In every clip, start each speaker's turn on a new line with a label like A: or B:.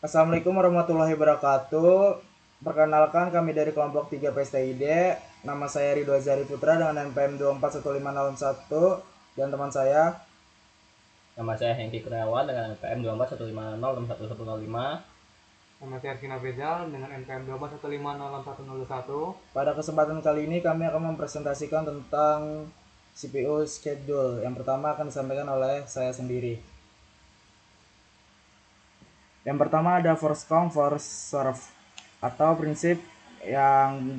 A: Assalamualaikum warahmatullahi wabarakatuh. Perkenalkan kami dari kelompok 3 PSTID. Nama saya Ridho Zari Putra dengan NPM 2415001 dan teman saya.
B: Nama saya Hengki Kurniawan dengan NPM 241506105.
C: Nama saya Arsina Bezal dengan NPM 241506101.
A: Pada kesempatan kali ini kami akan mempresentasikan tentang CPU schedule. Yang pertama akan disampaikan oleh saya sendiri. Yang pertama ada first come first serve atau prinsip yang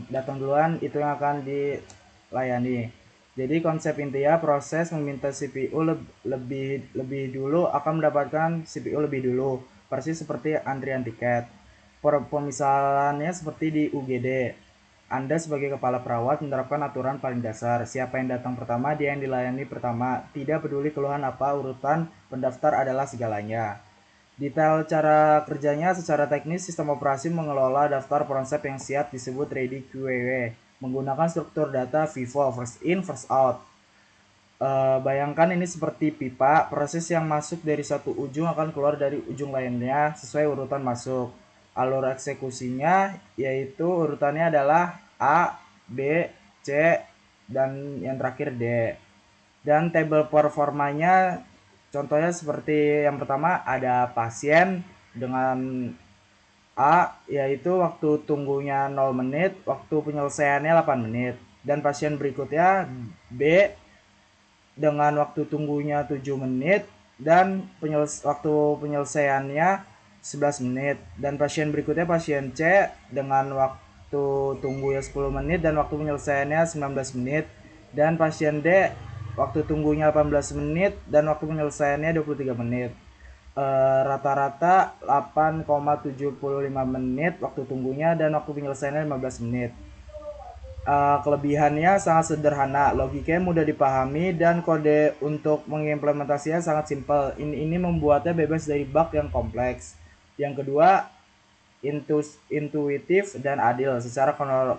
A: datang duluan itu yang akan dilayani. Jadi konsep intinya proses meminta CPU lebih dulu akan mendapatkan CPU lebih dulu, persis seperti antrian tiket. Pemisalannya seperti di UGD. Anda sebagai kepala perawat menerapkan aturan paling dasar. Siapa yang datang pertama, dia yang dilayani pertama. Tidak peduli keluhan apa, urutan pendaftar adalah segalanya. Detail cara kerjanya secara teknis, sistem operasi mengelola daftar pronsep yang siap disebut ready QAW menggunakan struktur data FIFO, first in, first out. Bayangkan ini seperti pipa, proses yang masuk dari satu ujung akan keluar dari ujung lainnya sesuai urutan masuk. Alur eksekusinya yaitu urutannya adalah A, B, C, dan yang terakhir D. Dan tabel performanya contohnya seperti yang pertama ada pasien dengan A yaitu waktu tunggunya 0 menit, waktu penyelesaiannya 8 menit. Dan pasien berikutnya B dengan waktu tunggunya 7 menit dan waktu penyelesaiannya 11 menit. Dan pasien berikutnya pasien C dengan waktu tunggunya 10 menit dan waktu penyelesaiannya 19 menit. Dan pasien D waktu tunggunya 18 menit dan waktu penyelesaiannya 23 menit. Rata-rata 8,75 menit waktu tunggunya dan waktu penyelesaiannya 15 menit. Kelebihannya sangat sederhana, logikanya mudah dipahami, dan kode untuk mengimplementasinya sangat simpel. Ini membuatnya bebas dari bug yang kompleks. Yang kedua, intuitif dan adil secara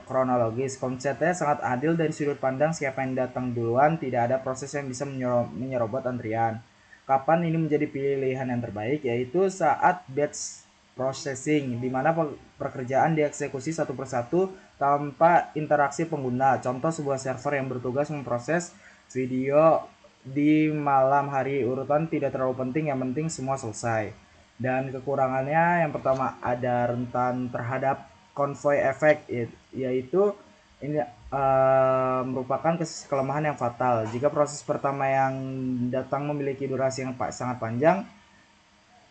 A: kronologis. Konsepnya sangat adil dari sudut pandang siapa yang datang duluan, tidak ada proses yang bisa menyerobot antrian. Kapan ini menjadi pilihan yang terbaik, yaitu saat batch processing, di mana pekerjaan dieksekusi satu persatu tanpa interaksi pengguna. Contoh sebuah server yang bertugas memproses video di malam hari. Urutan tidak terlalu penting, yang penting semua selesai. Dan kekurangannya yang pertama ada rentan terhadap konvoy efek, yaitu ini merupakan kelemahan yang fatal. Jika proses pertama yang datang memiliki durasi yang sangat panjang,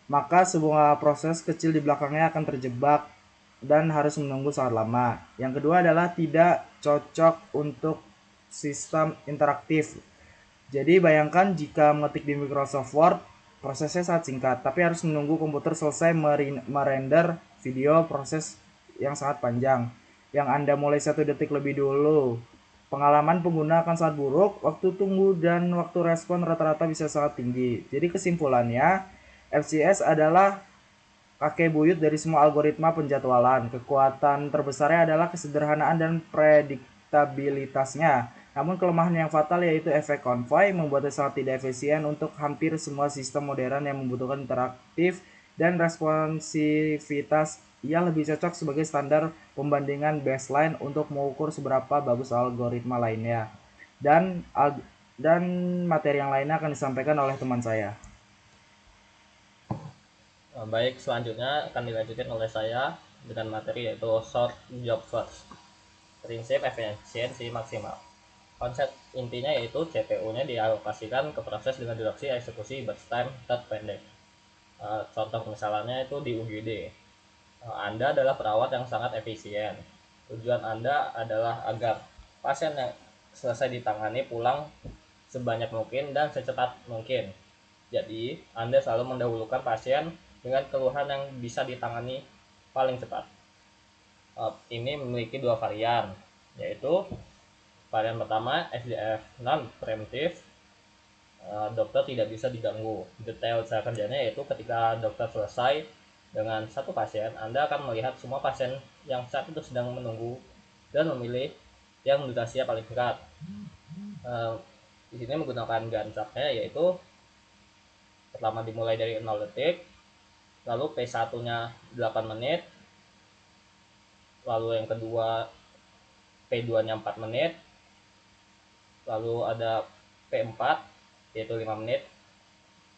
A: maka sebuah proses kecil di belakangnya akan terjebak dan harus menunggu sangat lama. Yang kedua adalah tidak cocok untuk sistem interaktif. Jadi bayangkan jika mengetik di Microsoft Word, prosesnya sangat singkat, tapi harus menunggu komputer selesai merender video, proses yang sangat panjang, yang Anda mulai 1 detik lebih dulu. Pengalaman pengguna akan sangat buruk, waktu tunggu dan waktu respon rata-rata bisa sangat tinggi. Jadi kesimpulannya, FCS adalah kakek buyut dari semua algoritma penjadwalan. Kekuatan terbesarnya adalah kesederhanaan dan prediktabilitasnya. Namun kelemahan yang fatal yaitu efek konvoy membuatnya sangat tidak efisien untuk hampir semua sistem modern yang membutuhkan interaktif dan responsivitas. Ia lebih cocok sebagai standar pembandingan baseline untuk mengukur seberapa bagus algoritma lainnya. Dan materi yang lainnya akan disampaikan oleh teman saya.
B: Baik, selanjutnya akan dilanjutkan oleh saya dengan materi yaitu short job first. Prinsip efisiensi maksimal. Konsep intinya yaitu CPU-nya dialokasikan ke proses dengan durasi eksekusi burst time terpendek. Contoh misalnya itu di UGD. Anda adalah perawat yang sangat efisien. Tujuan Anda adalah agar pasien yang selesai ditangani pulang sebanyak mungkin dan secepat mungkin. Jadi, Anda selalu mendahulukan pasien dengan keluhan yang bisa ditangani paling cepat. Ini memiliki dua varian, yaitu varian pertama SDF non-preemptive, dokter tidak bisa diganggu. Detail cara kerjanya yaitu ketika dokter selesai dengan satu pasien, Anda akan melihat semua pasien yang saat itu sedang menunggu dan memilih yang durasinya paling singkat. Di sini menggunakan Gantt chart-nya yaitu pertama dimulai dari 0 detik, lalu P1 nya 8 menit, lalu yang kedua P2 nya 4 menit, lalu ada P4 yaitu 5 menit,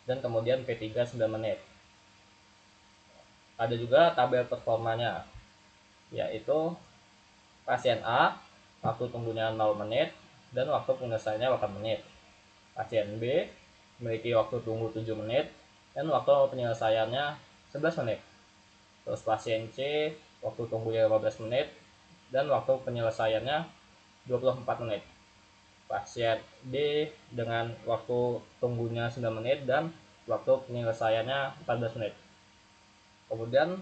B: dan kemudian P3 9 menit. Ada juga tabel performanya, yaitu pasien A waktu tunggunya 0 menit dan waktu penyelesaiannya 8 menit. Pasien B memiliki waktu tunggu 7 menit dan waktu penyelesaiannya 11 menit. Terus pasien C waktu tunggunya 15 menit dan waktu penyelesaiannya 24 menit. Pasien D dengan waktu tunggunya 9 menit dan waktu penyelesaiannya 14 menit. Kemudian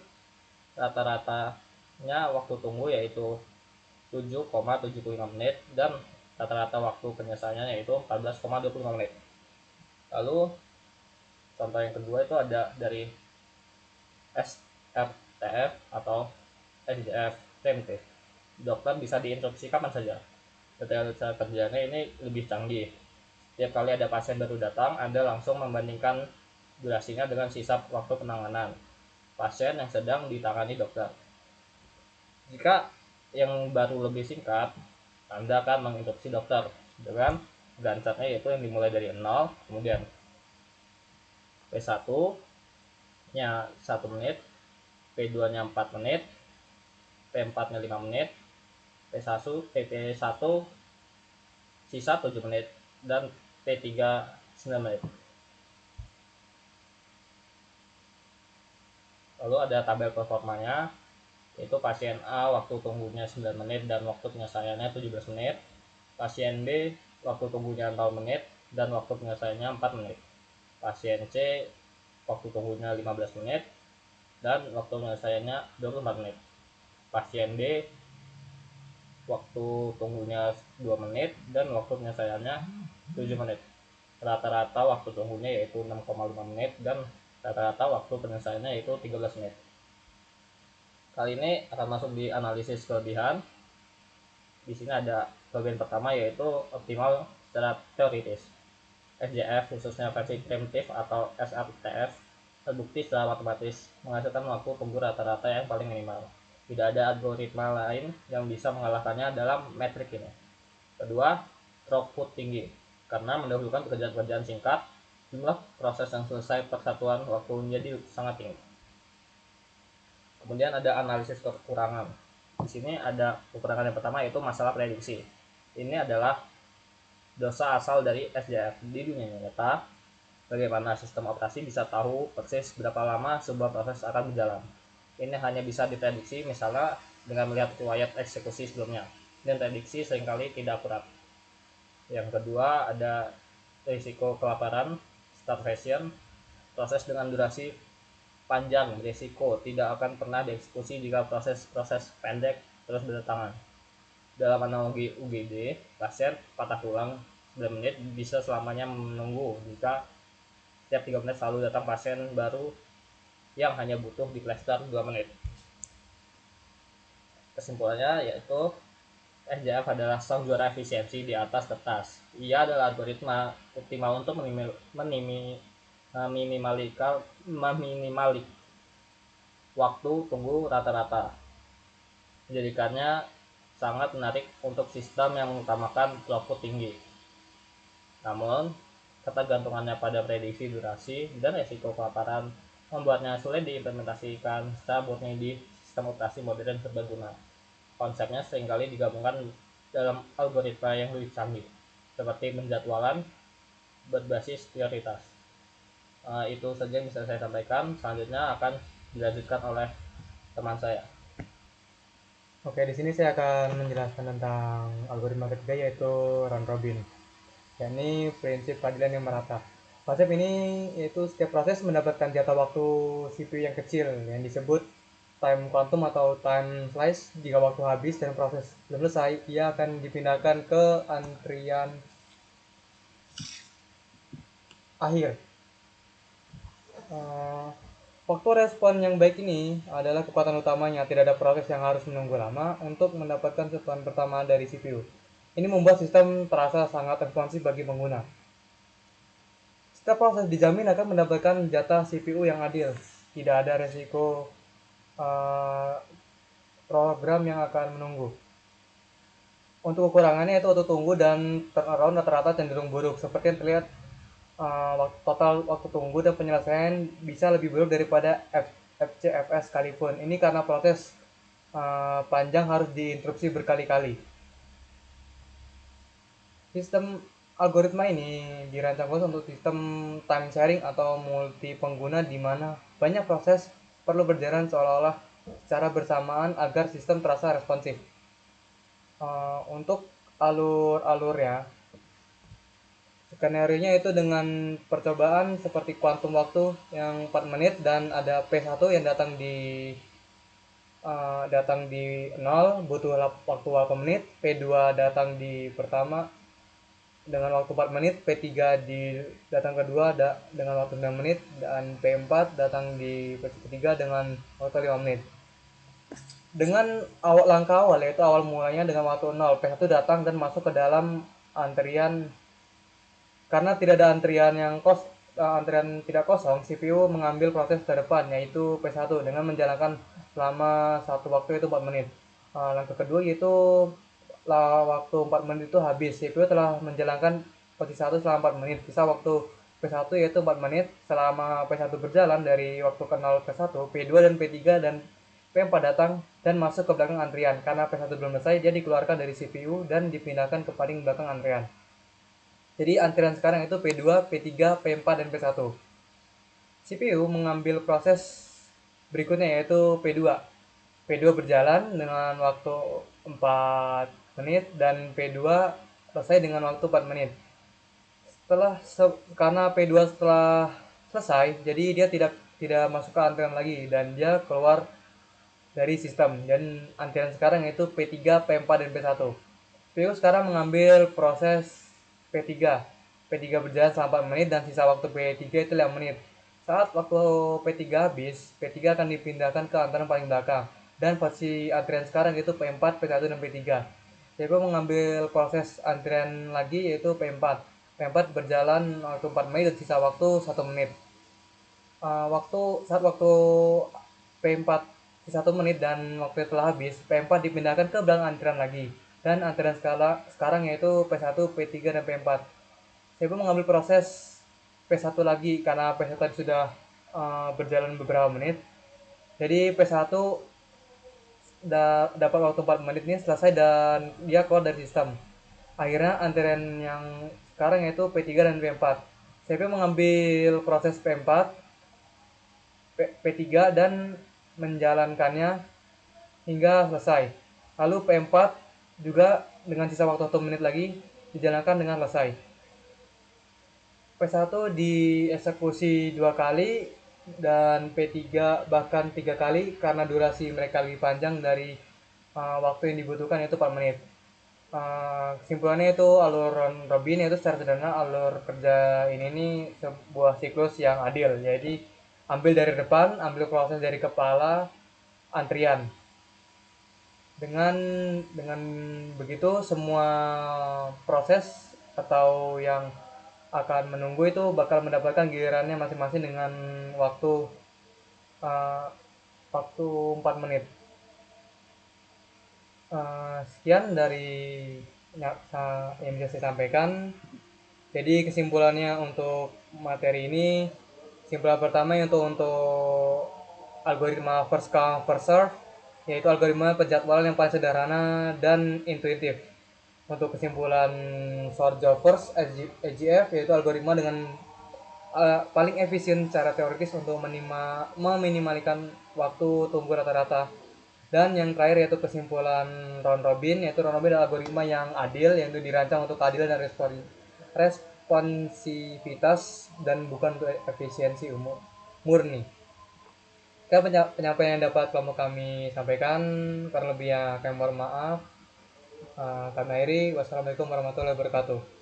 B: rata-ratanya waktu tunggu yaitu 7,75 menit dan rata-rata waktu penyelesaiannya yaitu 14,25 menit. Lalu contoh yang kedua itu ada dari SRTF atau SJF preemptive. Dokter bisa diinstruksi kapan saja. Detail cara kerjanya ini lebih canggih. Setiap kali ada pasien baru datang, Anda langsung membandingkan durasinya dengan sisa waktu penanganan pasien yang sedang ditangani dokter. Jika yang baru lebih singkat, Anda akan menginstruksi dokter dengan gancatnya yaitu yang dimulai dari 0, kemudian P1 nya 1 menit, P2 nya 4 menit, P4 nya 5 menit, P1 sisa 7 menit, dan P3 9 menit. Lalu ada tabel performanya, yaitu pasien A waktu tunggunya 9 menit dan waktu penyelesaiannya 17 menit. Pasien B waktu tunggunya 0 menit dan waktu penyelesaiannya 4 menit. Pasien C waktu tunggunya 15 menit dan waktu penyelesaiannya 24 menit. Pasien D waktu tunggunya 2 menit dan waktu penyelesaiannya 7 menit. Rata-rata waktu tunggunya yaitu 6,5 menit dan rata-rata waktu penyelesaiannya yaitu 13 menit. Kali ini akan masuk di analisis kelebihan. Di sini ada bagian pertama yaitu optimal secara teoritis. SJF khususnya versi primitif atau SRTF terbukti secara matematis menghasilkan waktu tunggu rata-rata yang paling minimal. Tidak ada algoritma lain yang bisa mengalahkannya dalam metrik ini. Kedua, throughput tinggi karena mendahulukan pekerjaan-pekerjaan singkat, jumlah proses yang selesai per satuan waktu menjadi sangat tinggi. Kemudian ada analisis kekurangan. Di sini ada kekurangan yang pertama yaitu masalah prediksi. Ini adalah dosa asal dari SJF. Di dunia nyata, bagaimana sistem operasi bisa tahu persis berapa lama sebuah proses akan berjalan. Ini hanya bisa diprediksi misalnya dengan melihat riwayat eksekusi sebelumnya, dan prediksi seringkali tidak akurat. Yang kedua ada risiko kelaparan, starvation. Proses dengan durasi panjang berisiko tidak akan pernah dieksekusi jika proses-proses pendek terus berdatangan. Dalam analogi UGD, pasien patah tulang 9 menit bisa selamanya menunggu jika setiap 3 menit selalu datang pasien baru yang hanya butuh diplester 2 menit. Kesimpulannya yaitu SJF adalah sang juara efisiensi di atas kertas. Ia adalah algoritma optimal untuk meminimalisir waktu tunggu rata-rata, menjadikannya sangat menarik untuk sistem yang mengutamakan throughput tinggi. Namun, ketergantungannya pada prediksi durasi dan resiko kelaparan membuatnya sulit diimplementasikan secara murni di sistem operasi modern serbaguna. Konsepnya seringkali digabungkan dalam algoritma yang lebih canggih, seperti penjadwalan berbasis prioritas. Itu saja yang bisa saya sampaikan. Selanjutnya akan dilanjutkan oleh teman saya.
C: Oke, di sini saya akan menjelaskan tentang algoritma ketiga yaitu round robin, yakni prinsip keadilan yang merata. Konsep ini yaitu setiap proses mendapatkan jatah waktu CPU yang kecil yang disebut time quantum atau time slice. Jika waktu habis dan proses belum selesai, ia akan dipindahkan ke antrian akhir. Waktu respon yang baik ini adalah kekuatan utamanya. Tidak ada proses yang harus menunggu lama untuk mendapatkan sentuhan pertama dari CPU. Ini membuat sistem terasa sangat responsif bagi pengguna. Setiap proses dijamin akan mendapatkan jatah CPU yang adil. tidak ada resiko program yang akan menunggu. Untuk kekurangannya itu waktu tunggu dan turnaround rata-rata cenderung buruk, seperti yang terlihat total waktu tunggu dan penyelesaian bisa lebih buruk daripada FCFS sekalipun. Ini karena proses panjang harus diinterupsi berkali-kali. Sistem algoritma ini dirancang khusus untuk sistem time sharing atau multi pengguna di mana banyak proses perlu berjalan seolah-olah secara bersamaan agar sistem terasa responsif. Untuk alur-alurnya, skenario-nya itu dengan percobaan seperti kuantum waktu yang 4 menit dan ada P1 yang datang di 0 butuh waktu 8 menit, P2 datang di pertama dengan waktu 4 menit, P3 di datang kedua dengan waktu 9 menit, dan P4 datang di ketiga dengan waktu 5 menit. Dengan langkah awal, yaitu awal mulanya dengan waktu 0, P1 datang dan masuk ke dalam antrian. Karena tidak ada antrian tidak kosong, CPU mengambil proses terdepan, yaitu P1 dengan menjalankan selama satu waktu yaitu 4 menit. Langkah kedua yaitu waktu 4 menit itu habis, CPU telah menjalankan P1 selama 4 menit, sisa waktu P1 yaitu 4 menit. Selama P1 berjalan dari waktu ke 0 ke 1, P2 dan P3 dan P4 datang dan masuk ke belakang antrian. Karena P1 belum selesai, dia dikeluarkan dari CPU dan dipindahkan ke paling belakang antrian. Jadi antrian sekarang itu P2, P3, P4, dan P1. CPU mengambil proses berikutnya yaitu P2. P2 berjalan dengan waktu 4 menit dan P2 selesai dengan waktu 4 menit. Karena P2 setelah selesai, jadi dia tidak masuk ke antrian lagi dan dia keluar dari sistem. Dan antrian sekarang yaitu P3, P4, dan P1. CPU sekarang mengambil proses P3. P3 berjalan selama 4 menit dan sisa waktu P3 itu 5 menit. Saat waktu P3 habis, P3 akan dipindahkan ke antrian paling belakang. Dan posisi antrian sekarang itu P4, P1, dan P3. CPU mengambil proses antrian lagi yaitu P4. P4 berjalan waktu 4 menit dan sisa waktu 1 menit. Saat waktu P4 1 menit dan waktu telah habis, P4 dipindahkan ke belakang antrian lagi. Dan antrian sekarang yaitu P1, P3, dan P4. CPU mengambil proses P1 lagi karena P1 tadi sudah berjalan beberapa menit. Jadi P1 dapat waktu 4 menit ini selesai dan dia keluar dari sistem. Akhirnya antrian yang sekarang yaitu P3 dan P4. CPU mengambil proses P4, P3 dan menjalankannya hingga selesai. Lalu P4 juga dengan sisa waktu 1 menit lagi dijalankan dengan selesai. P1 dieksekusi 2 kali dan P3 bahkan 3 kali karena durasi mereka lebih panjang dari waktu yang dibutuhkan yaitu 4 menit. Kesimpulannya itu alur Robin, yaitu secara sederhana alur kerja ini sebuah siklus yang adil. Jadi ambil dari depan, ambil proses dari kepala antrian. Dengan begitu semua proses atau yang akan menunggu itu bakal mendapatkan gilirannya masing-masing dengan waktu 4 menit. Sekian dari yang bisa saya sampaikan. Jadi kesimpulannya untuk materi ini, kesimpulan pertama untuk algoritma first come first serve, yaitu algoritma penjadwalan yang paling sederhana dan intuitif. Untuk kesimpulan short job first AGF, yaitu algoritma dengan paling efisien secara teoritis untuk meminimalkan waktu tunggu rata-rata. Dan yang terakhir yaitu kesimpulan round robin, yaitu round robin adalah algoritma yang adil, yaitu dirancang untuk keadilan dan responsivitas dan bukan untuk efisiensi murni. Penyampaian yang dapat kami sampaikan, karena lebihnya kami mohon maaf. Kami akhiri. Wassalamualaikum warahmatullahi wabarakatuh.